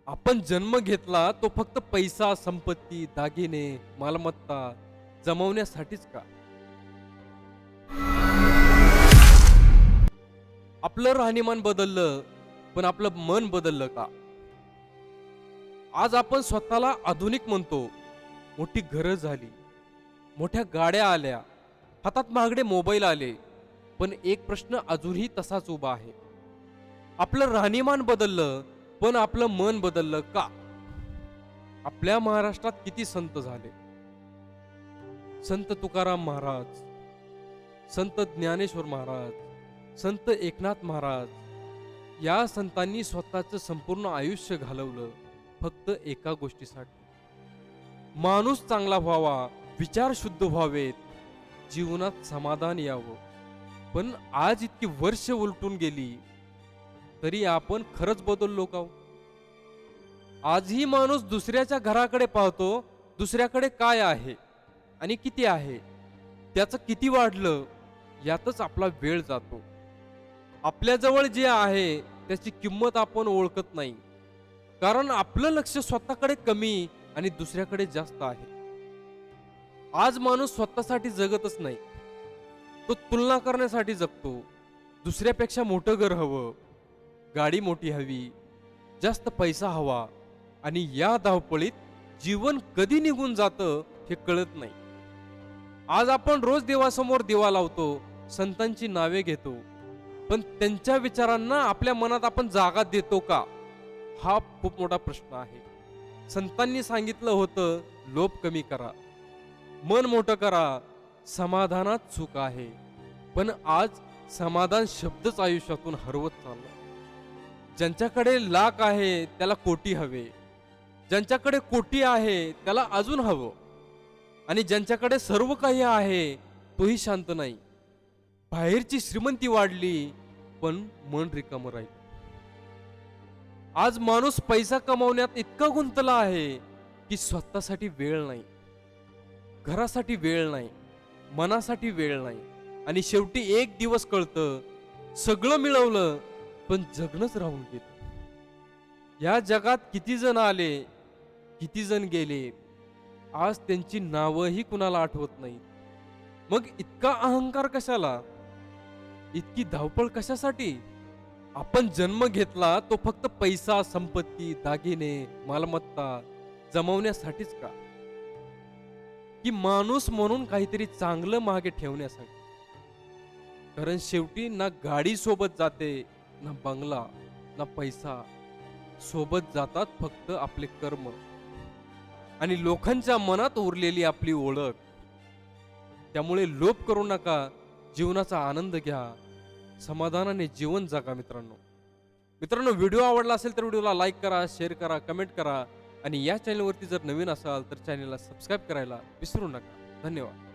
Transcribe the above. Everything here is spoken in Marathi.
आपण जन्म घेतला तो फक्त पैसा, संपत्ती, दागिने, मालमत्ता जमवण्यासाठीच का? आपलं राहणीमान बदललं, पण आपलं मन बदललं का? आज आपण स्वतःला आधुनिक म्हणतो. मोठी घरं झाली, मोठ्या गाड्या आल्या, हातात महागडे मोबाईल आले. पण एक प्रश्न अजूनही तसाच उभा आहे. आपलं राहणीमान बदललं, पण आपलं मन बदललं का? आपल्या महाराष्ट्रात किती संत झाले. संत तुकाराम महाराज, संत ज्ञानेश्वर महाराज, संत एकनाथ महाराज या संतांनी स्वतःचं संपूर्ण आयुष्य घालवलं फक्त एका गोष्टीसाठी. माणूस चांगला व्हावा, विचार शुद्ध व्हावेत, जीवनात समाधान यावं. पण आज इतकी वर्ष उलटून गेली तरी आपण खरंच बदललो का हो? आजही माणूस दुसऱ्याच्या घराकडे पाहतो, दुसऱ्याकडे काय आहे आणि किती आहे, त्याचं किती वाढलं यातच आपला वेळ जातो. आपल्याजवळ जे आहे त्याची किंमत आपण ओळखत नाही, कारण आपलं लक्ष स्वतःकडे कमी आणि दुसऱ्याकडे जास्त आहे. आज माणूस स्वतःसाठी जगतच नाही, तो तुलना करण्यासाठी जगतो. दुसऱ्यापेक्षा मोठं घर हवं, गाडी मोठी हवी, जास्त पैसा हवा आणि या धावपळीत जीवन कधी निघून जातं हे कळत नाही. आज आपण रोज देवासमोर दिवा लावतो, संतांची नावे घेतो, पण त्यांच्या विचारांना आपल्या मनात आपण जागा देतो का? हा खूप मोठा प्रश्न आहे. संतांनी सांगितलं होतं, लोभ कमी करा, मन मोठं करा, समाधानात सुख आहे. पण आज समाधान शब्दच आयुष्यातून हरवत चालला. ज्यांच्याकडे लाख आहे त्याला कोटी हवे, ज्यांच्याकडे कोटी आहे त्याला अजून हवं, आणि ज्यांच्याकडे सर्व काही आहे तोही शांत नाही. बाहेरची श्रीमंती वाढली पण मन रिकामं राहील. आज माणूस पैसा कमवण्यात इतका गुंतला आहे की स्वतःसाठी वेळ नाही, घरासाठी वेळ नाही, मनासाठी वेळ नाही. आणि शेवटी एक दिवस कळतं, सगळं मिळवलं पण जगणंच राहून गेलं. या जगात किती जण आले, किती जण गेले, आज त्यांची नावंही कुणाला आठवत नाहीत. मग इतका अहंकार कशाला? इतकी धावपळ कशासाठी? आपण जन्म घेतला तो फक्त पैसा, संपत्ती, दागिने, मालमत्ता जमवण्यासाठीच का? की माणूस म्हणून काहीतरी चांगलं मागे ठेवण्यासाठी? कारण शेवटी ना गाडी सोबत जाते, ना बंगला, ना पैसा. सोबत जातात फक्त आपले कर्म आणि लोकांच्या मनात उरलेली आपली ओळख. त्यामुळे लोभ करू नका, जीवनाचा आनंद घ्या, समाधानाने जीवन जगा. मित्रांनो, व्हिडिओ आवडला असेल तर व्हिडिओला लाईक करा, शेअर करा, कमेंट करा आणि या चॅनलवरती जर नवीन असाल तर चॅनलला सबस्क्राईब करायला विसरू नका. धन्यवाद.